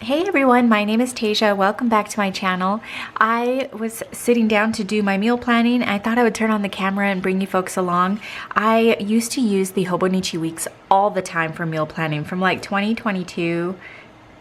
Hey everyone, my name is Tasia. Welcome back to my channel. I was sitting down to do my meal planning. I thought I would turn on the camera and bring you folks along. I used to use the Hobonichi weeks all the time for meal planning from like 2022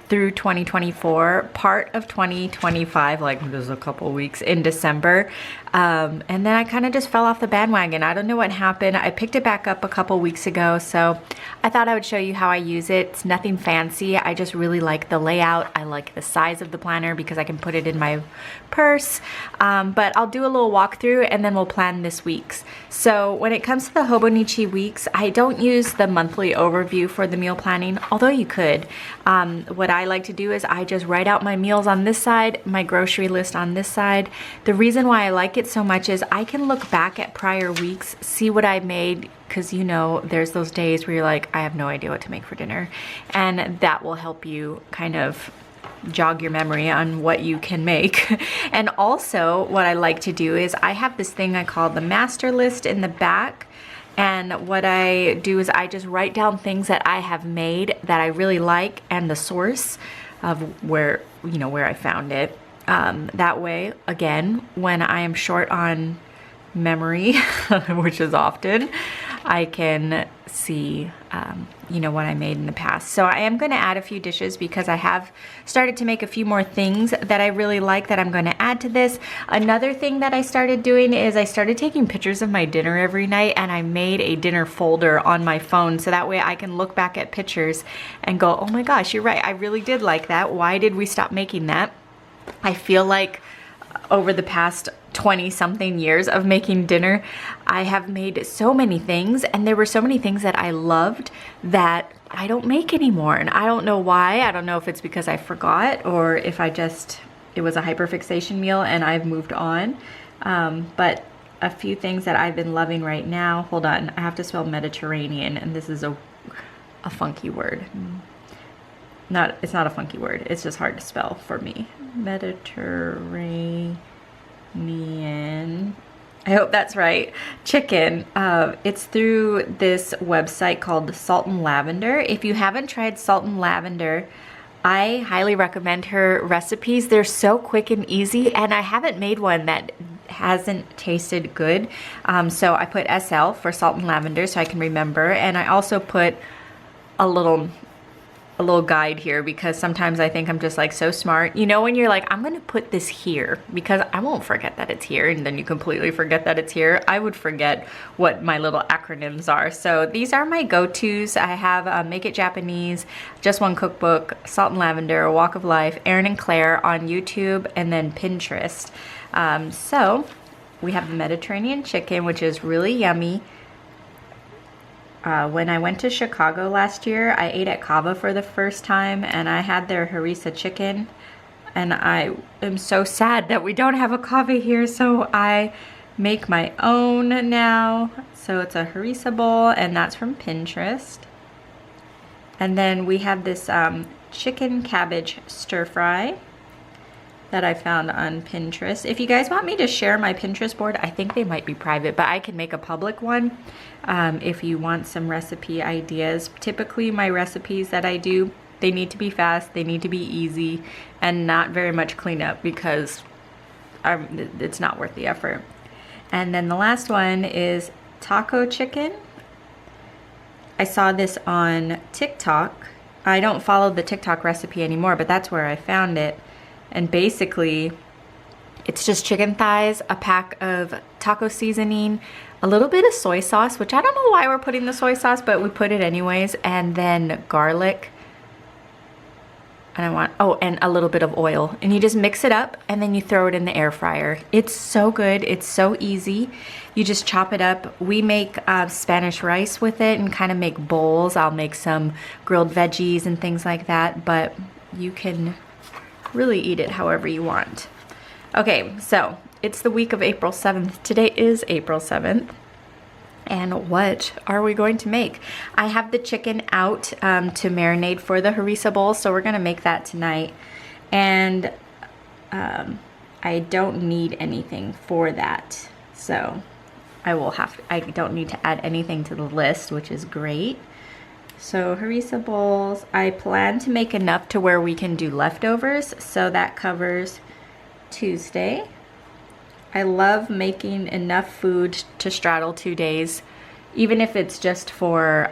through 2024, part of 2025, like there's a couple weeks in December. And then I kind of just fell off the bandwagon. I don't know what happened. I picked it back up a couple weeks ago, so I thought I would show you how I use it. It's nothing fancy. I just really like the layout. I like the size of the planner because I can put it in my purse. But I'll do a little walkthrough and then we'll plan this week's. So when it comes to the Hobonichi weeks, I don't use the monthly overview for the meal planning, although you could. What I like to do is I just write out my meals on this side, my grocery list on this side. The reason why I like it so much is I can look back at prior weeks, see what I made, because you know there's those days where you're like, I have no idea what to make for dinner, and that will help you kind of jog your memory on what you can make. And also what I like to do is I have this thing I call the master list in the back. And what I do is I just write down things that I have made that I really like and the source of where I found it. That way, again, when I am short on memory, which is often, I can see, what I made in the past. So I am going to add a few dishes because I have started to make a few more things that I really like that I'm going to add to this. Another thing that I started doing is I started taking pictures of my dinner every night, and I made a dinner folder on my phone so that way I can look back at pictures and go, oh my gosh, you're right, I really did like that. Why did we stop making that? I feel like over the past 20 something years of making dinner, I have made so many things, and there were so many things that I loved that I don't make anymore. And I don't know why. I don't know if it's because I forgot or if it was a hyperfixation meal and I've moved on. But a few things that I've been loving right now, hold on, I have to spell Mediterranean, and this is a funky word. It's not a funky word, it's just hard to spell for me. Mediterranean, I hope that's right. Chicken. It's through this website called Salt and Lavender. If you haven't tried Salt and Lavender, I highly recommend her recipes. They're so quick and easy, and I haven't made one that hasn't tasted good. So I put SL for Salt and Lavender so I can remember, and I also put a little guide here because sometimes I think I'm just like so smart. You know when you're like, I'm gonna put this here because I won't forget that it's here, and then you completely forget that it's here. I would forget what my little acronyms are. So these are my go-tos. I have Make It Japanese, Just One Cookbook, Salt and Lavender, A Walk of Life, Erin and Claire on YouTube, and then Pinterest. So we have the Mediterranean chicken, which is really yummy. When I went to Chicago last year, I ate at Kava for the first time, and I had their harissa chicken, and I am so sad that we don't have a Kava here, so I make my own now. So it's a harissa bowl, and that's from Pinterest. And then we have this chicken cabbage stir fry that I found on Pinterest. If you guys want me to share my Pinterest board, I think they might be private, but I can make a public one if you want some recipe ideas. Typically my recipes that I do, they need to be fast, they need to be easy, and not very much cleanup because it's not worth the effort. And then the last one is taco chicken. I saw this on TikTok. I don't follow the TikTok recipe anymore, but that's where I found it. And basically, it's just chicken thighs, a pack of taco seasoning, a little bit of soy sauce, which I don't know why we're putting the soy sauce, but we put it anyways, and then garlic. And and a little bit of oil. And you just mix it up, and then you throw it in the air fryer. It's so good. It's so easy. You just chop it up. We make Spanish rice with it and kind of make bowls. I'll make some grilled veggies and things like that, but you can really eat it however you want. Okay, so it's the week of April 7th. Today is April 7th. And what are we going to make? I have the chicken out to marinate for the harissa bowl, so we're gonna make that tonight. And I don't need anything for that. So I don't need to add anything to the list, which is great. So harissa bowls, I plan to make enough to where we can do leftovers, so that covers Tuesday. I love making enough food to straddle 2 days, even if it's just for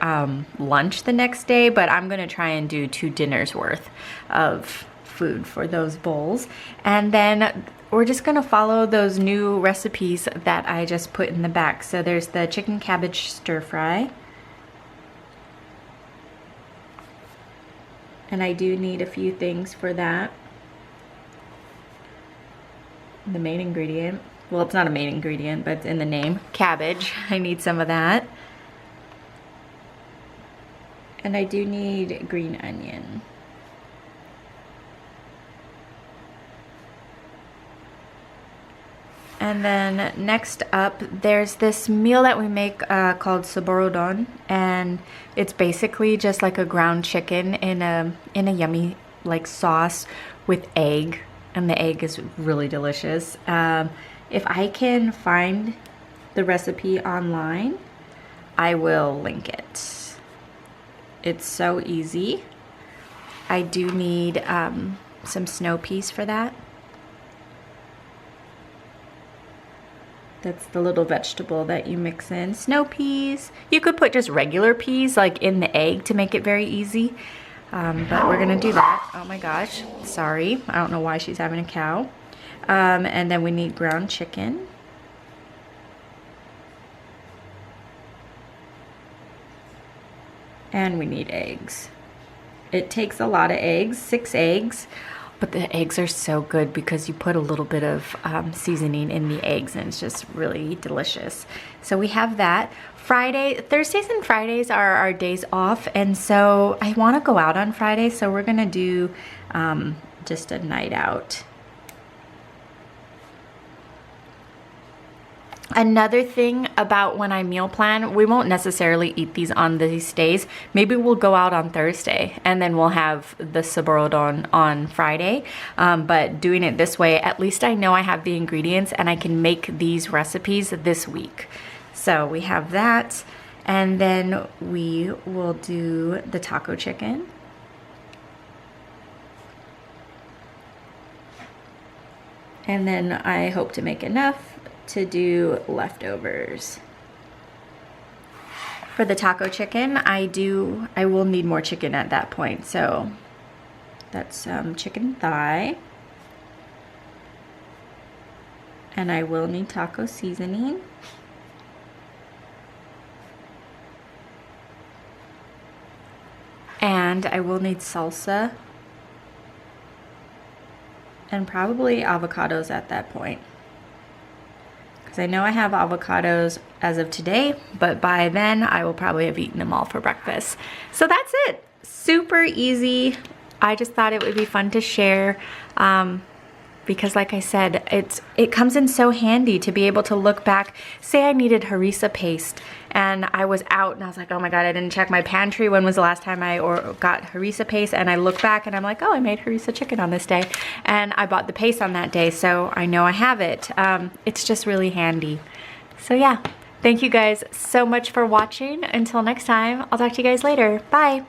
lunch the next day, but I'm gonna try and do 2 dinners worth of food for those bowls. And then we're just gonna follow those new recipes that I just put in the back. So there's the chicken cabbage stir fry. And I do need a few things for that. The main ingredient, well, it's not a main ingredient, but it's in the name, cabbage. I need some of that. And I do need green onion. And then next up, there's this meal that we make called soborodon, and it's basically just like a ground chicken in a yummy like sauce with egg, and the egg is really delicious. If I can find the recipe online, I will link it. It's so easy. I do need some snow peas for that. That's the little vegetable that you mix in. Snow peas. You could put just regular peas like in the egg to make it very easy. But we're gonna do that. Oh my gosh, sorry. I don't know why she's having a cow. And then we need ground chicken. And we need eggs. It takes a lot of eggs, 6 eggs. But the eggs are so good because you put a little bit of seasoning in the eggs and it's just really delicious. So we have that. Thursdays and Fridays are our days off, and so I want to go out on Friday, so we're gonna do just a night out. Another thing about when I meal plan, we won't necessarily eat these on these days. Maybe we'll go out on Thursday and then we'll have the soborodon on Friday. But doing it this way, at least I know I have the ingredients and I can make these recipes this week. So we have that, and then we will do the taco chicken. And then I hope to make enough to do leftovers. For the taco chicken, I will need more chicken at that point. So that's chicken thigh. And I will need taco seasoning. And I will need salsa. And probably avocados at that point. I know I have avocados as of today, but by then I will probably have eaten them all for breakfast. So that's it. Super easy. I just thought it would be fun to share because like I said, it comes in so handy to be able to look back. Say I needed harissa paste and I was out and I was like, oh my God, I didn't check my pantry. When was the last time I got harissa paste? And I look back and I'm like, oh, I made harissa chicken on this day. And I bought the paste on that day, so I know I have it. It's just really handy. So yeah, thank you guys so much for watching. Until next time, I'll talk to you guys later. Bye.